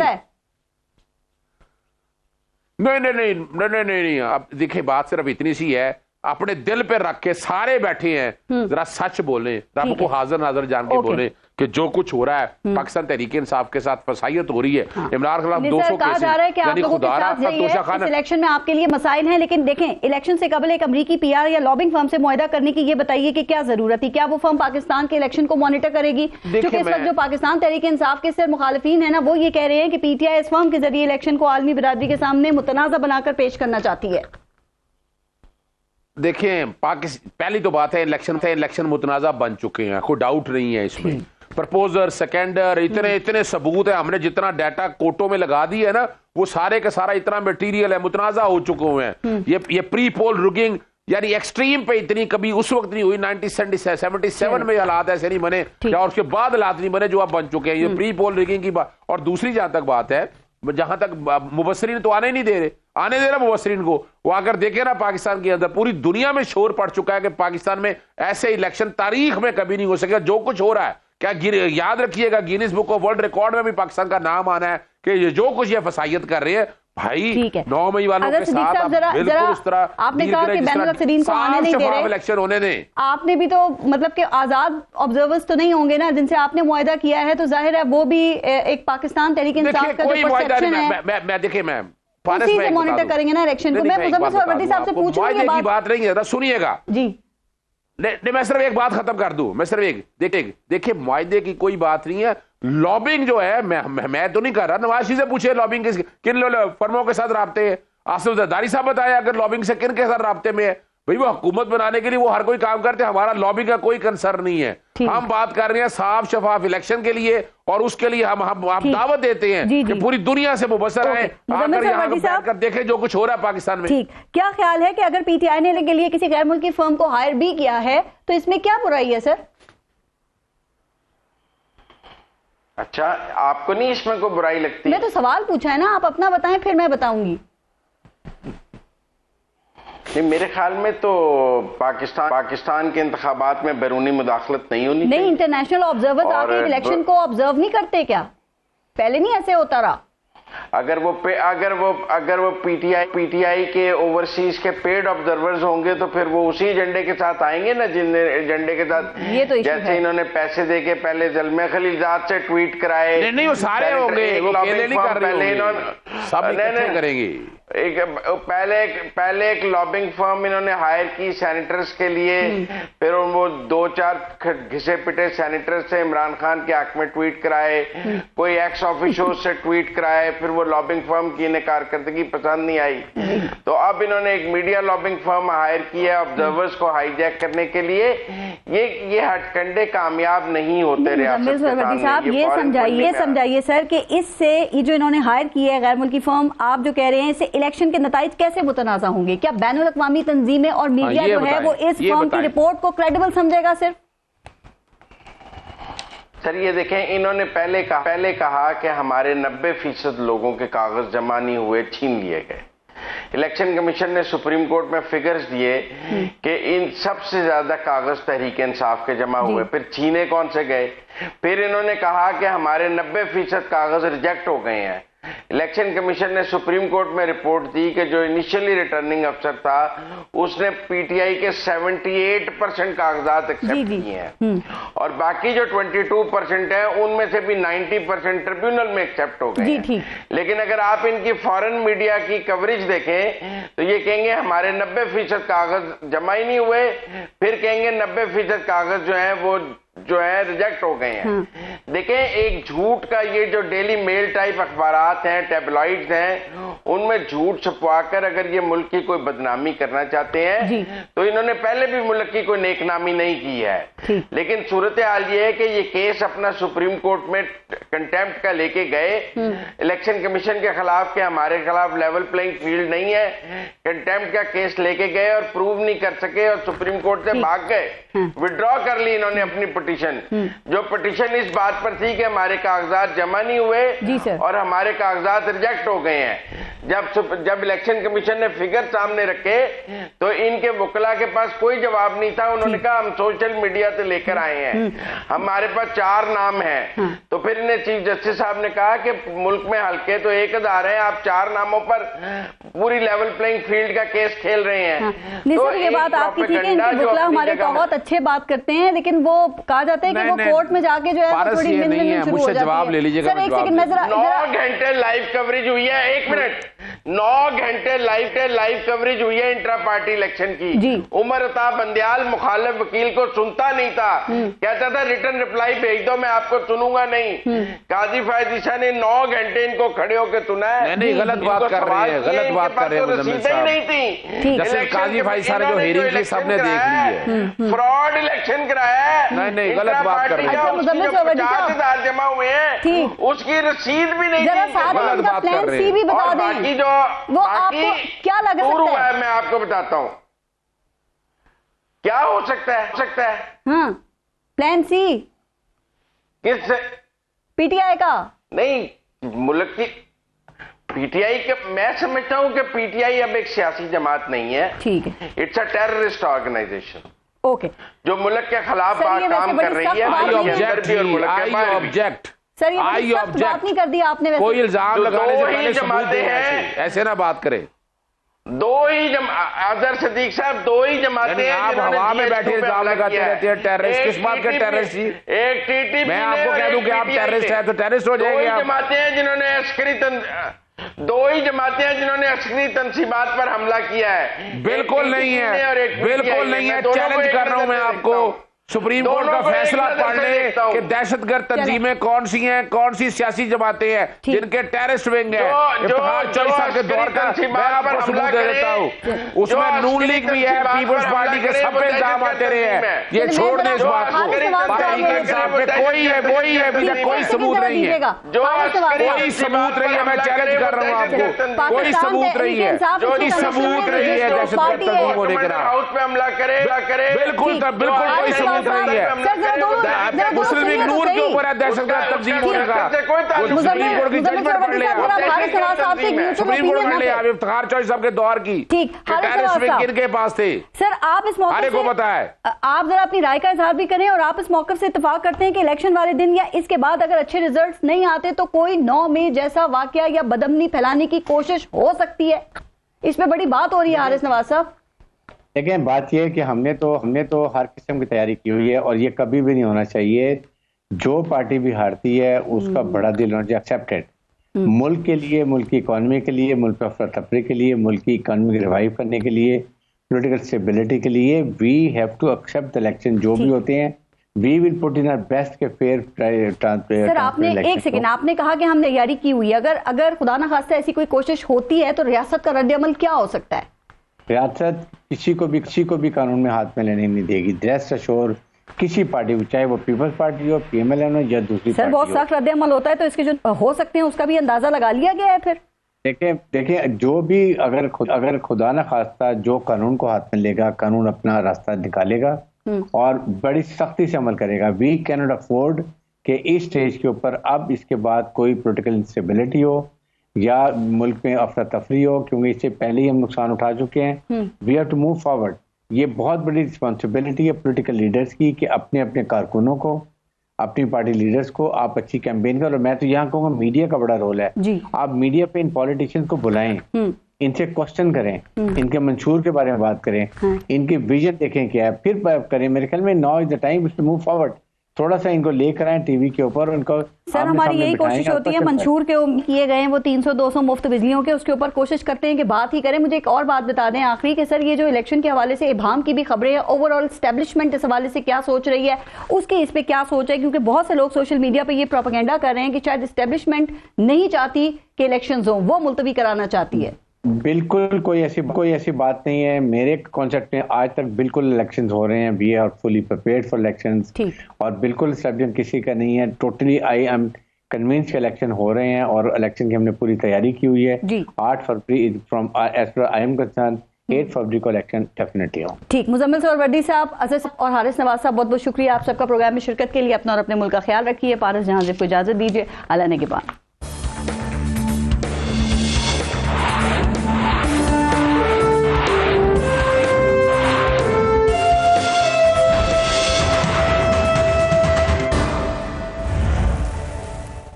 नहीं, अब देखिए बात सिर्फ इतनी सी है, अपने दिल पे रख के सारे बैठे हैं, जरा सच बोलें, रब को हाजिर नाजर जान के बोलें कि जो कुछ हो रहा है पाकिस्तान तहरीक इंसाफ के साथ फसाइयत हो रही है। इमरान खिलाफ 200 केस, यानी खुदा इलेक्शन में आपके लिए मसाइल हैं, लेकिन देखें इलेक्शन से कबल एक अमरीकी पीआर या लॉबिंग फर्म से मुआहदा करने की ये बताइए कि क्या जरूरत थी? क्या वो फर्म पाकिस्तान के इलेक्शन को मॉनिटर करेगी? क्योंकि इस वक्त जो पाकिस्तान तहरीक इंसाफ के सिर्फ मुखालिफिन है ना, वो ये कह रहे हैं कि पीटीआई इस फर्म के जरिए इलेक्शन को आलमी बिरादरी के सामने मुतनाज़ा बनाकर पेश करना चाहती है। देखें पहली तो बात है इलेक्शन मुतनाज़ा बन चुके हैं, कोई डाउट नहीं है इसमें। प्रपोजर, सेकेंडर, इतने सबूत है, हमने जितना डाटा कोर्टों में लगा दिया है ना, वो सारे का सारा इतना मटेरियल है, मुतनाज़ा हो चुके हुए हैं। ये प्री पोल रिगिंग यानी एक्सट्रीम पे इतनी कभी उस वक्त नहीं हुई। 1977 में हालात ऐसे नहीं बने, और उसके बाद हालात नहीं बने जो अब बन चुके हैं। ये प्री पोल रिगिंग की बात। और दूसरी जहां तक बात है, जहां तक मुबस्सरीन तो आने नहीं दे रहे मुबस्सरीन को, वो आकर देखे ना पाकिस्तान के अंदर पूरी दुनिया में शोर पड़ चुका है कि पाकिस्तान में ऐसे इलेक्शन तारीख में कभी नहीं हो सकेगा। जो कुछ हो रहा है, क्या याद रखिएगा Guinness book of world record में भी पाकिस्तान का नाम आना है कि ये जो कुछ ये फसाइयत कर रहे हैं। भाई 9 मई वालों के साथ बिल्कुल उस तरह आपने कहा कि बैनुल अफ़रीन को आने नहीं दे रहे, इलेक्शन होने दें। आपने भी तो मतलब कि आजाद ऑब्जर्वर्स तो नहीं होंगे ना जिनसे आपने मुआहदा किया है, तो जाहिर है वो भी एक पाकिस्तान तहरीक इंसाफ का जो परसेप्शन है मैं मॉनिटर करेंगे ना इलेक्शन को। मैं मुज़म्मिल सरवरदी साहब से पूछूंगी, बात नहीं है, सुनिएगा जी। नहीं, मैं सिर्फ एक बात खत्म कर दूं, मैं सिर्फ एक देखिए मुआहदे की कोई बात नहीं है। लॉबिंग जो है मैं तो नहीं कर रहा, नवाज शरीफ से पूछे लॉबिंग किन फर्मों के साथ राब्ते हैं। आसिफ जरदारी साहब बताया अगर लॉबिंग से किन के साथ राब्ते में है। भाई वो हुकूमत बनाने के लिए वो हर कोई काम करते हैं, हमारा लॉबिंग का कोई कंसर्न नहीं है। हम बात कर रहे हैं साफ शफाफ इलेक्शन के लिए, और उसके लिए हम दावत देते हैं कि पूरी दुनिया से मुबस्सर आए, आकर यहाँ बैठकर देखें जो कुछ हो रहा है पाकिस्तान में। ठीक, क्या ख्याल है कि अगर पीटीआई ने के लिए किसी गैर मुल्की फर्म को हायर भी किया है तो इसमें क्या बुराई है सर? अच्छा, आपको नहीं इसमें कोई बुराई लगती? मैं तो सवाल पूछा है ना, आप अपना बताएं फिर मैं बताऊंगी। नहीं, मेरे ख्याल में तो पाकिस्तान के इंतखाबात में बैरूनी मुदाखलत नहीं होनी चाहिए। इंटरनेशनल ऑब्जर्वर्स आके इलेक्शन को ऑब्जर्व नहीं करते क्या? पहले नहीं ऐसे होता रहा? अगर वो पीटीआई के ओवरसीज के पेड ऑब्जर्वर्स होंगे तो फिर वो उसी एजेंडे के साथ आएंगे ना, जिन एजेंडे के साथ ये तो जैसे इन्होंने पैसे देके पहले जलमे खलीलजाद से ट्वीट कराए। नहीं वो सारे होंगे, वो अकेले नहीं कर रहे होंगे, सब इकट्ठे करेंगे। पहले एक लॉबिंग फर्म इन्होंने हायर की सेनेटर्स के लिए, फिर वो 2-4 घिसे पिटे सेनेटर्स से इमरान खान के हक में ट्वीट कराए, कोई एक्स ऑफिशियल से ट्वीट कराए, फिर वो लॉबिंग फर्म की इन्हें कारकर्दगी पसंद नहीं आई, तो अब इन्होंने एक मीडिया लॉबिंग फर्म हायर की है ऑब्जर्वर्स को हाईजैक करने के लिए। ये हथकंडे कामयाब नहीं होते रियासत साहब। ये समझाइए सर कि इससे ये जो इन्होंने हायर की है गैर मुल्की फर्म, आप जो कह रहे हैं इससे इलेक्शन के नताइज कैसे मुतनाज़ा होंगे? क्या बैनुल अक़वामी तंजीमें और मीडिया जो है वो इस फर्म की रिपोर्ट को क्रेडिबल समझेगा? सिर्फ सर ये देखें, इन्होंने पहले कहा कि हमारे 90% लोगों के कागज जमा नहीं हुए, छीन लिए गए। इलेक्शन कमीशन ने सुप्रीम कोर्ट में फिगर्स दिए कि इन सबसे ज्यादा कागज तहरीक इंसाफ के जमा हुए, फिर छीने कौन से गए। फिर इन्होंने कहा कि हमारे 90% कागज रिजेक्ट हो गए हैं। इलेक्शन कमीशन ने सुप्रीम कोर्ट में रिपोर्ट दी कि जो इनिशियली रिटर्निंग अफसर था उसने पीटीआई के 78% कागजात एक्सेप्ट किए हैं और बाकी जो 22% है उनमें से भी 90% ट्रिब्यूनल में एक्सेप्ट हो गए हैं। लेकिन अगर आप इनकी फॉरेन मीडिया की कवरेज देखें तो ये कहेंगे हमारे 90% कागज जमा ही नहीं हुए, फिर कहेंगे 90% कागज जो है रिजेक्ट हो गए हैं। देखें, एक झूठ का ये जो डेली मेल टाइप अखबारात हैं, टैबलॉइड्स हैं, उनमें झूठ छपवाकर अगर ये मुल्क की कोई बदनामी करना चाहते हैं तो इन्होंने पहले भी मुल्क की कोई नेकनामी नहीं की है। लेकिन सूरत हाल ये है कि ये केस अपना सुप्रीम कोर्ट में कंटेम्प्ट का लेके गए इलेक्शन कमीशन के खिलाफ, के हमारे खिलाफ लेवल प्लेइंग फील्ड नहीं है, कंटेम्प्ट का केस लेके गए और प्रूव नहीं कर सके और सुप्रीम कोर्ट से भाग गए, विड्रॉ कर ली इन्होंने अपनी पिटीशन। जो पिटीशन इस बात पर थी कि हमारे कागजात जमा नहीं हुए और हमारे कागजात रिजेक्ट हो गए हैं। जब इलेक्शन कमीशन ने फिगर सामने रखे तो इनके वकला के पास कोई जवाब नहीं था। उन्होंने कहा हम सोशल मीडिया से लेकर आए हैं, हमारे पास 4 नाम हैं। तो फिर इन्हें चीफ जस्टिस साहब ने कहा कि मुल्क में हल्के तो 1000 हैं, आप 4 नामों पर पूरी लेवल प्लेइंग फील्ड का केस खेल रहे हैं। तो ये बात आपकी ठीक है, इनके वकला हमारे बहुत अच्छे बात करते हैं, लेकिन वो कहा जाता है कि वो कोर्ट में जाके जो है थोड़ी मिल शुरू हो जाती है। जवाब ले लीजिएगा। सर 1 सेकंड, 9 घंटे लाइव कवरेज हुई है, 1 मिनट, 9 घंटे लाइव कवरेज हुई है इंट्रा पार्टी इलेक्शन की। उमर अताब बंदयाल मुखालिफ वकील को सुनता नहीं था, कहता था रिटर्न रिप्लाई भेज दो, मैं आपको सुनूंगा नहीं। काजी फायद ईसा ने 9 घंटे इनको खड़े होकर सुना है। नहीं, गलत बात कर रहे हैं, गलत बात कर रहे हैं मुजम्मिल साहब। नहीं थी जैसे काजी फायद ईसा ने जो हेयरिंग की सबने देख ली है, फ्रॉड इलेक्शन कराया है। नहीं, गलत बात कर रहे हैं। 50,000 जमा हुए हैं, उसकी रसीद भी नहीं थी। गलत बात कर रहे हैं। और बाकी जो वो आपको क्या लग सकता है? मैं आपको बताता हूं क्या हो सकता है। हाँ, प्लान सी किस पीटीआई का नहीं, मुल्क की पीटीआई के, मैं समझता हूं कि पीटीआई अब एक सियासी जमात नहीं है, ठीक है, it's a terrorist organisation. Okay, जो मुल्क के खिलाफ काम कर रही है। ऑब्जेक्ट सर, ये बात नहीं कर दी आपने, कोई इल्जाम लगाने से पहले सबूत दें, ऐसे ना बात करें। 2 ही अजहर सदीक साहब 2 ही जमातें हैं। आप हवा में बैठे इल्जाम लगाते रहते हैं टेररिस्ट। किस बात के टेररिस्ट जी? एक टीटीपी, मैं आपको कह दूं कि आप टेररिस्ट हैं तो टेररिस्ट हो जाएंगे। 2 ही जमातें हैं जिन्होंने अस्करी तंसीबात पर हमला किया है। बिल्कुल नहीं है, बिल्कुल नहीं है। चैलेंज कर रहा हूं मैं आपको, सुप्रीम कोर्ट का फैसला पढ़ ले कि दहशतगर्द तंजीमें कौन सी हैं, कौन सी सियासी जमातें हैं जिनके टेररिस्ट विंग है। इफ्तिखार चौधरी साहब के दौर का मैं आपको सबूत दे देता हूं, उसमें नून लीग भी है, पीपल्स पार्टी के सब पे इल्जाम आते रहे हैं। ये छोड़ दें इस बात को। कोई है, वही है, अभी तक कोई सबूत नहीं है, कोई सबूत नहीं है। मैं चैलेंज कर रहा हूं आपको, कोई सबूत नहीं है, कोई सबूत नहीं है दहशतगर्द तंजीमों को लेकर। हाउस पे हमला करे, बिल्कुल कोई सबूत शामिल कर रही है। मुस्लिम लीग नूर के ऊपर है दहशतगर्द तंजीम होने का। सुप्रीम कोर्ट की जजमेंट पढ़ ले, सुप्रीम कोर्ट पढ़ ले आप इफ्तिखार चौधरी साहब के दौर की, टेररिस्ट विंग किनके पास थे सर। आप इस मौके को पता है, आप जरा अपनी राय का इजहार भी करें, और आप इस मौके से इत्तेफाक करते हैं कि इलेक्शन वाले दिन या इसके बाद अगर अच्छे रिजल्ट्स नहीं आते तो कोई 9 मई जैसा वाकया या बदअमनी फैलाने की कोशिश हो सकती है? इस पे बड़ी बात हो रही है हारिस नवाज साहब। देखिए, बात यह है कि हमने तो हर किस्म की तैयारी की हुई है, और ये कभी भी नहीं होना चाहिए जो पार्टी भी हारती है उसका बड़ा दिल होना चाहिए, एक्सेप्टेड। मुल्क के लिए, मुल्क की इकॉनमी के लिए, मुल्क की अफरा तफरी के लिए, मुल्क की इकॉनमी को रिवाइव करने के लिए, पॉलिटिकल स्टेबिलिटी के लिए we have to accept election जो भी होते हैं। We will put in our best के फेयर। सर आपने एक सेकंड, आपने कहा कि हमने तैयारी की हुई है, अगर खुदा ना खास्ता ऐसी कोई कोशिश होती है तो रियासत का रद्द-ए-अमल क्या हो सकता है? रियासत किसी को भी कानून में हाथ में लेने नहीं देगी। रेस्ट अश्योर, किसी पार्टी को, चाहे वो पीपल्स पार्टी हो, पीएमएल हो या दूसरी सर, बहुत सख्त रद्द-ए-अमल होता है तो इसके जो हो सकते हैं उसका भी अंदाजा लगा लिया गया है। फिर देखिए जो भी अगर खुदा ना खास्ता जो कानून को हाथ में लेगा, कानून अपना रास्ता निकालेगा और बड़ी सख्ती से अमल करेगा। वी कैन नॉट अफोर्ड कि इस स्टेज के ऊपर अब इसके बाद कोई पॉलिटिकल इंस्टेबिलिटी हो या मुल्क में अफरा तफरी हो, क्योंकि इससे पहले ही हम नुकसान उठा चुके हैं। We have to move forward. ये बहुत बड़ी रिस्पॉन्सिबिलिटी है पॉलिटिकल लीडर्स की कि अपने अपने कारकुनों को, अपनी पार्टी लीडर्स को आप अच्छी कैंपेन करो। मैं तो यहाँ कहूँगा मीडिया का बड़ा रोल है। आप मीडिया पे इन पॉलिटिशियंस को बुलाएं, इनसे क्वेश्चन करें, इनके मंशूर के बारे में बात करें, इनके विजन देखें क्या है, फिर करें। मेरे ख्याल में now is the time to move forward. थोड़ा सा इनको लेकर आए टीवी के ऊपर, उनको सर हमारी यही कोशिश होती है, मंशूर के किए गए हैं वो 300-200 मुफ्त बिजलियों के, उसके ऊपर कोशिश करते हैं कि बात ही करें। मुझे एक और बात बता दें आखिरी कि सर ये जो इलेक्शन के हवाले से इबाम की भी खबरें हैं, ओवरऑल एस्टेब्लिशमेंट इस हवाले से क्या सोच रही है, उसकी इस पे क्या सोच है? क्योंकि बहुत से लोग सोशल मीडिया पे ये प्रोपेगेंडा कर रहे हैं कि शायद एस्टेब्लिशमेंट नहीं चाहती कि इलेक्शन हो, वो मुलतवी कराना चाहती है। बिल्कुल कोई ऐसी बात नहीं है। मेरे कॉन्सेप्ट में आज तक बिल्कुल इलेक्शंस हो रहे हैं। We are fully prepared for elections, और बिल्कुल सब्जेक्ट किसी का नहीं है। टोटली आई एम कन्विंस के इलेक्शन हो रहे हैं और इलेक्शन की हमने पूरी तैयारी की हुई है। 8 फरवरी from as per I am concern 8 फरवरी को इलेक्शन डेफिनेटली हो। ठीक, मुजम्मिल सर, वर्दी साहब, अज़ीज़ और हारिस नवाज साहब, बहुत बहुत शुक्रिया आप सबका प्रोग्राम में शिरकत के लिए। अपना और अपने मुल्क का ख्याल रखिए। पारस जहां को इजाजत दीजिए। अल्लाह ने के बाद।